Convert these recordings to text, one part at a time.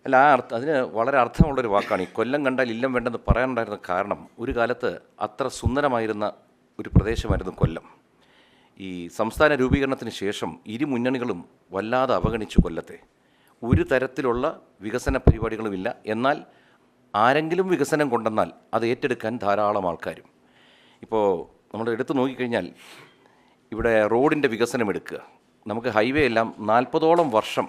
അല്ല, അതിന് വളരെ അർത്ഥമുള്ളൊരു വാക്കാണ്. ഈ കൊല്ലം കണ്ടാൽ ഇല്ലം വേണ്ടെന്ന് പറയാനുണ്ടായിരുന്ന കാരണം, ഒരു കാലത്ത് അത്ര സുന്ദരമായിരുന്ന ഒരു പ്രദേശമായിരുന്നു കൊല്ലം. ഈ സംസ്ഥാന രൂപീകരണത്തിന് ശേഷം ഇരു മുന്നണികളും വല്ലാതെ അവഗണിച്ചു കൊല്ലത്തെ. ഒരു തരത്തിലുള്ള വികസന പരിപാടികളുമില്ല. എന്നാൽ ആരെങ്കിലും വികസനം കൊണ്ടെന്നാൽ അത് ഏറ്റെടുക്കാൻ ധാരാളം ആൾക്കാരും. ഇപ്പോൾ നമ്മൾ എടുത്തു നോക്കിക്കഴിഞ്ഞാൽ ഇവിടെ റോഡിൻ്റെ വികസനം എടുക്കുക. നമുക്ക് ഹൈവേ എല്ലാം 40ഓളം വർഷം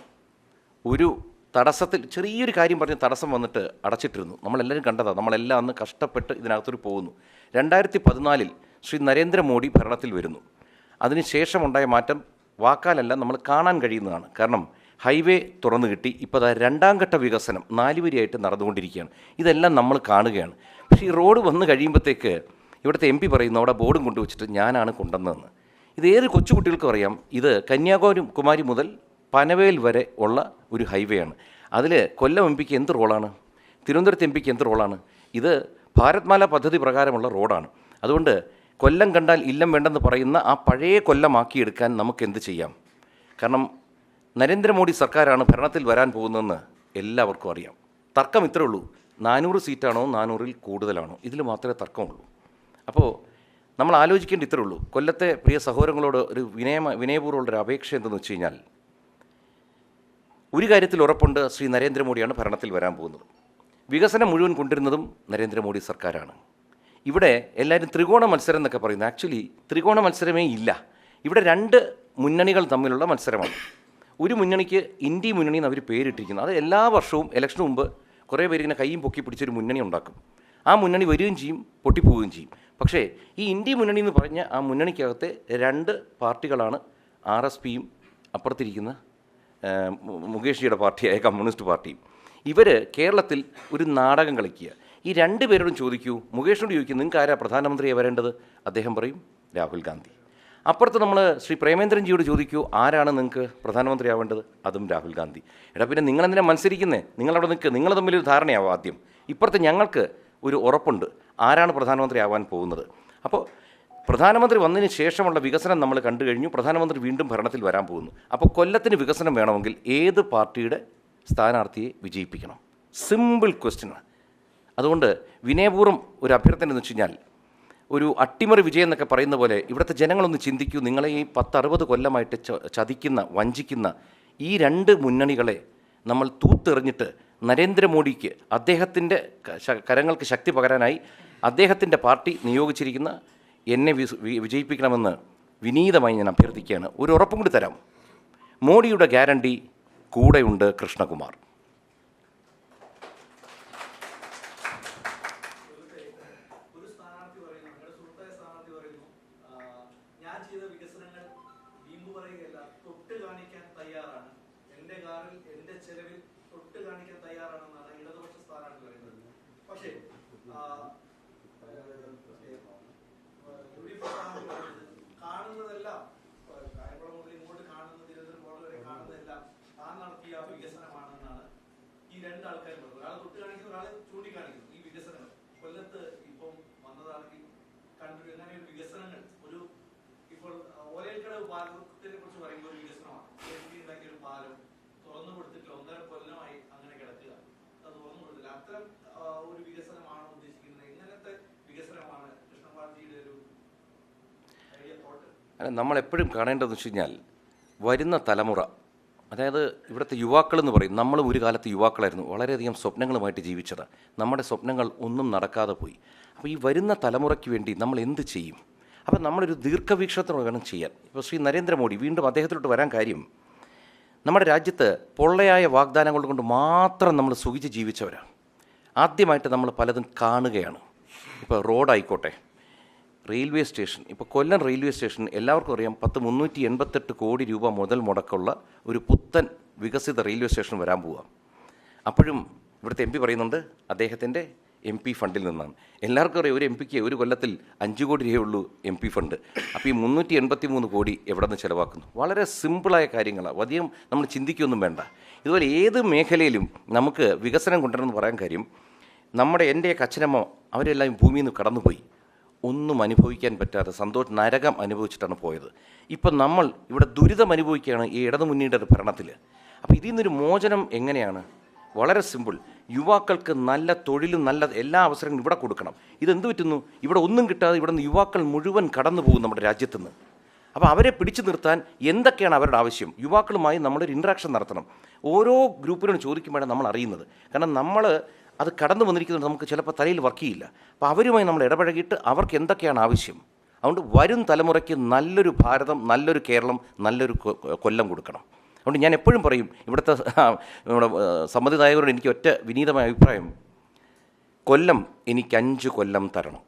ഒരു തടസ്സത്തിൽ, ചെറിയൊരു കാര്യം പറഞ്ഞ് തടസ്സം വന്നിട്ട് അടച്ചിട്ടിരുന്നു. നമ്മളെല്ലാവരും കണ്ടതാണ്. നമ്മളെല്ലാം അന്ന് കഷ്ടപ്പെട്ട് ഇതിനകത്തൊരു പോകുന്നു. 2014 ശ്രീ നരേന്ദ്രമോദി ഭരണത്തിൽ വരുന്നു. അതിനുശേഷമുണ്ടായ മാറ്റം വാക്കാലല്ല, നമ്മൾ കാണാൻ കഴിയുന്നതാണ്. കാരണം ഹൈവേ തുറന്നു കിട്ടി. ഇപ്പോൾ അത് 2ാം ഘട്ട വികസനം 4 വരിയായിട്ട് നടന്നുകൊണ്ടിരിക്കുകയാണ്. ഇതെല്ലാം നമ്മൾ കാണുകയാണ്. പക്ഷേ ഈ റോഡ് വന്നു കഴിയുമ്പോഴത്തേക്ക് ഇവിടുത്തെ MP പറയുന്നു അവിടെ ബോർഡും കൊണ്ടുവച്ചിട്ട് ഞാനാണ് കൊണ്ടുവന്നതെന്ന്. ഇത് ഏത് കൊച്ചുകുട്ടികൾക്കും അറിയാം. ഇത് കന്യാകുമാരി മുതൽ പനവേൽ വരെ ഉള്ള ഒരു ഹൈവേ ആണ്. അതിൽ കൊല്ലം MPക്ക് എന്ത് റോളാണ്? തിരുവനന്തപുരത്ത് MPക്ക് എന്ത് റോളാണ്? ഇത് ഭാരത്മാല പദ്ധതി പ്രകാരമുള്ള റോഡാണ്. അതുകൊണ്ട് കൊല്ലം കണ്ടാൽ ഇല്ലം വേണ്ടെന്ന് പറയുന്ന ആ പഴയ കൊല്ലമാക്കിയെടുക്കാൻ നമുക്ക് എന്ത് ചെയ്യാം? കാരണം നരേന്ദ്രമോദി സർക്കാരാണ് ഭരണത്തിൽ വരാൻ പോകുന്നതെന്ന് എല്ലാവർക്കും അറിയാം. തർക്കം ഇത്രേ ഉള്ളൂ, 400 സീറ്റാണോ 400-ൽ കൂടുതലാണോ? ഇതിൽ മാത്രമേ തർക്കമുള്ളൂ. അപ്പോൾ നമ്മൾ ആലോചിക്കേണ്ട ഇത്രേ ഉള്ളൂ. കൊല്ലത്തെ പ്രിയ സഹോദരങ്ങളോട് ഒരു വിനയപൂർവ്വമുള്ളൊരു അപേക്ഷ എന്തെന്ന് വെച്ച് കഴിഞ്ഞാൽ, ഒരു കാര്യത്തിൽ ഉറപ്പുണ്ട്, ശ്രീ നരേന്ദ്രമോദിയാണ് ഭരണത്തിൽ വരാൻ പോകുന്നത്. വികസനം മുഴുവൻ കൊണ്ടുവരുന്നതും നരേന്ദ്രമോദി സർക്കാരാണ്. ഇവിടെ എല്ലാവരും ത്രികോണ മത്സരം എന്നൊക്കെ പറയുന്നു. ആക്ച്വലി ത്രികോണ മത്സരമേ ഇല്ല. ഇവിടെ 2 മുന്നണികൾ തമ്മിലുള്ള മത്സരമാണ്. ഒരു മുന്നണിക്ക് ഇന്ത്യ മുന്നണി എന്ന് അവർ പേരിട്ടിരിക്കുന്നു. അത് എല്ലാ വർഷവും ഇലക്ഷന് മുമ്പ് കുറേ പേര് ഇങ്ങനെ കൈയും പൊക്കി പിടിച്ചൊരു മുന്നണി ഉണ്ടാക്കും. ആ മുന്നണി വരികയും ചെയ്യും, പൊട്ടിപ്പോവുകയും ചെയ്യും. പക്ഷേ ഈ ഇന്ത്യ മുന്നണി എന്ന് പറഞ്ഞ ആ മുന്നണിക്കകത്തെ 2 പാർട്ടികളാണ് RSPയും അപ്പുറത്തിരിക്കുന്ന മുകേഷ്ജിയുടെ പാർട്ടിയായ കമ്മ്യൂണിസ്റ്റ് പാർട്ടിയും. ഇവർ കേരളത്തിൽ ഒരു നാടകം കളിക്കുക. ഈ 2 പേരോടും ചോദിക്കൂ, മുകേഷിനോട് ചോദിക്കും, നിങ്ങൾക്ക് ആരാ പ്രധാനമന്ത്രിയായി വരേണ്ടത്? അദ്ദേഹം പറയും രാഹുൽ ഗാന്ധി. അപ്പുറത്ത് നമ്മൾ ശ്രീ പ്രേമേന്ദ്രൻജിയോട് ചോദിക്കൂ, ആരാണ് നിങ്ങൾക്ക് പ്രധാനമന്ത്രിയാവേണ്ടത്? അതും രാഹുൽ ഗാന്ധി. എടാ പിന്നെ നിങ്ങളെന്തിനാ മത്സരിക്കുന്നത്? നിങ്ങളവിടെ നിൽക്കുക, നിങ്ങൾ തമ്മിലൊരു ധാരണയാവും ആദ്യം. ഇപ്പുറത്ത് ഞങ്ങൾക്ക് ഒരു ഉറപ്പുണ്ട് ആരാണ് പ്രധാനമന്ത്രി ആവാൻ പോകുന്നത്. അപ്പോൾ പ്രധാനമന്ത്രി വന്നതിന് ശേഷമുള്ള വികസനം നമ്മൾ കണ്ടു കഴിഞ്ഞു. പ്രധാനമന്ത്രി വീണ്ടും ഭരണത്തിൽ വരാൻ പോകുന്നു. അപ്പോൾ കൊല്ലത്തിന് വികസനം വേണമെങ്കിൽ ഏത് പാർട്ടിയുടെ സ്ഥാനാർത്ഥിയെ വിജയിപ്പിക്കണം? സിമ്പിൾ ക്വസ്റ്റ്യനാണ്. അതുകൊണ്ട് വിനയപൂർവ്വം ഒരു അഭ്യർത്ഥന എന്ന് വെച്ച് കഴിഞ്ഞാൽ, ഒരു അട്ടിമറി വിജയം എന്നൊക്കെ പറയുന്ന പോലെ ഇവിടുത്തെ ജനങ്ങളൊന്ന് ചിന്തിക്കൂ. നിങ്ങളെ ഈ 10-60 കൊല്ലമായിട്ട് ചതിക്കുന്ന, വഞ്ചിക്കുന്ന ഈ 2 മുന്നണികളെ നമ്മൾ തൂത്തെറിഞ്ഞിട്ട് നരേന്ദ്രമോദിക്ക് അദ്ദേഹത്തിൻ്റെ കരങ്ങൾക്ക് ശക്തി പകരാനായി അദ്ദേഹത്തിൻ്റെ പാർട്ടി നിയോഗിച്ചിരിക്കുന്ന എന്നെ വിജയിപ്പിക്കണമെന്ന് വിനീതമായി ഞാൻ അഭ്യർത്ഥിക്കുകയാണ്. ഒരു ഉറപ്പും കൂടി തരാം, മോഡിയുടെ ഗ്യാരണ്ടി കൂടെയുണ്ട് കൃഷ്ണകുമാർ. വികസനമാണെന്നാണ് ഈ 2 ആൾക്കാരും പറഞ്ഞത്. ഒരാൾ തൊട്ട് കാണിക്കുന്നു, ഒരാൾ ചൂണ്ടിക്കാണിക്കുന്നു. ഈ വികസനങ്ങൾ കൊല്ലത്ത് ഇപ്പം വന്നതാണെങ്കിൽ കണ്ടു എങ്ങനെ ഒരു വികസനങ്ങൾ, ഒരു ഇപ്പോൾ ഓലക്കടവ് പാലത്തിനെ കുറിച്ച് പറയുമ്പോൾ ഒരു വികസനമാണ്. ഉണ്ടാക്കിയ ഒരു പാലം തുറന്നു കൊടുത്തിട്ടില്ല, 1.5 കൊല്ലമായി അങ്ങനെ കിടക്കുക, അത് തുറന്നു കൊടുത്തില്ല. അത്തരം ഒരു വികസനമാണ് ഉദ്ദേശിക്കുന്നത്. എങ്ങനത്തെ വികസനമാണ് കൃഷ്ണപാർട്ടിയുടെ ഒരു ഐഡിയ തോട്ട്? നമ്മളെപ്പോഴും കാണേണ്ടതെന്ന് വെച്ച് കഴിഞ്ഞാൽ, വരുന്ന തലമുറ, അതായത് ഇവിടുത്തെ യുവാക്കളെന്ന് പറയും. നമ്മളും ഒരു കാലത്ത് യുവാക്കളായിരുന്നു, വളരെയധികം സ്വപ്നങ്ങളുമായിട്ട് ജീവിച്ചത്. നമ്മുടെ സ്വപ്നങ്ങൾ ഒന്നും നടക്കാതെ പോയി. അപ്പോൾ ഈ വരുന്ന തലമുറയ്ക്ക് വേണ്ടി നമ്മൾ എന്ത് ചെയ്യും? അപ്പോൾ നമ്മളൊരു ദീർഘവീക്ഷണത്തോടെ വേണം ചെയ്യാൻ. ഇപ്പോൾ ശ്രീ നരേന്ദ്രമോദി വീണ്ടും അദ്ദേഹത്തിലോട്ട് വരാൻ കാര്യം, നമ്മുടെ രാജ്യത്ത് പൊള്ളയായ വാഗ്ദാനങ്ങൾ കൊണ്ട് മാത്രം നമ്മൾ സുഖിച്ച് ജീവിച്ചവരാണ്. ആദ്യമായിട്ട് നമ്മൾ പലതും കാണുകയാണ്. ഇപ്പോൾ റോഡായിക്കോട്ടെ, റെയിൽവേ സ്റ്റേഷൻ. ഇപ്പോൾ കൊല്ലം റെയിൽവേ സ്റ്റേഷൻ എല്ലാവർക്കും അറിയാം, 388 കോടി രൂപ മുതൽ മുടക്കുള്ള ഒരു പുത്തൻ വികസിത റെയിൽവേ സ്റ്റേഷൻ വരാൻ പോവുക. അപ്പോഴും ഇവിടുത്തെ MP പറയുന്നുണ്ട് അദ്ദേഹത്തിൻ്റെ MP ഫണ്ടിൽ നിന്നാണ്. എല്ലാവർക്കും അറിയാം, ഒരു MPക്ക് ഒരു കൊല്ലത്തിൽ 5 കോടി രൂപയേ ഉള്ളൂ MP ഫണ്ട്. അപ്പോൾ ഈ 383 കോടി എവിടെ നിന്ന് ചിലവാക്കുന്നു? വളരെ സിമ്പിളായ കാര്യങ്ങളാണ്, അധികം നമ്മൾ ചിന്തിക്കൊന്നും വേണ്ട. ഇതുപോലെ ഏത് മേഖലയിലും നമുക്ക് വികസനം കൊണ്ടുവരണമെന്ന് പറയാൻ കാര്യം, എൻ്റെയൊക്കെ അച്ഛനമ്മ അവരെല്ലാം ഭൂമിയിൽ നിന്ന് കടന്നുപോയി, ഒന്നും അനുഭവിക്കാൻ പറ്റാതെ നരകം അനുഭവിച്ചിട്ടാണ് പോയത്. ഇപ്പം നമ്മൾ ഇവിടെ ദുരിതം അനുഭവിക്കുകയാണ് ഈ ഇടതുമുന്നണിയുടെ ഭരണത്തിൽ. അപ്പോൾ ഇതിൽ നിന്നൊരു മോചനം എങ്ങനെയാണ്? വളരെ സിമ്പിൾ. യുവാക്കൾക്ക് നല്ല തൊഴിലും നല്ല എല്ലാ അവസരങ്ങളും ഇവിടെ കൊടുക്കണം. ഇതെന്ത് പറ്റുന്നു? ഇവിടെ ഒന്നും കിട്ടാതെ ഇവിടെ നിന്ന് യുവാക്കൾ മുഴുവൻ കടന്നു പോകും നമ്മുടെ രാജ്യത്തുനിന്ന്. അപ്പോൾ അവരെ പിടിച്ചു നിർത്താൻ എന്തൊക്കെയാണ് അവരുടെ ആവശ്യം? യുവാക്കളുമായി നമ്മളൊരു ഇൻട്രാക്ഷൻ നടത്തണം. ഓരോ ഗ്രൂപ്പിനോട് ചോദിക്കുമ്പോഴാണ് നമ്മൾ അറിയുന്നത്. കാരണം നമ്മൾ അത് കടന്നു വന്നിരിക്കുന്നത് നമുക്ക് ചിലപ്പോൾ തലയിൽ വർക്ക് ചെയ്യില്ല. അപ്പോൾ അവരുമായി നമ്മൾ ഇടപഴകിയിട്ട് അവർക്ക് എന്തൊക്കെയാണ് ആവശ്യം. അതുകൊണ്ട് വരും തലമുറയ്ക്ക് നല്ലൊരു ഭാരതം, നല്ലൊരു കേരളം, നല്ലൊരു കൊല്ലം കൊടുക്കണം. അതുകൊണ്ട് ഞാൻ എപ്പോഴും പറയും, ഇവിടുത്തെ നമ്മുടെ സമ്മതിദായകരോട് എനിക്ക് ഒറ്റ വിനീതമായ അഭിപ്രായം, കൊല്ലം എനിക്ക് 5 കൊല്ലം തരണം.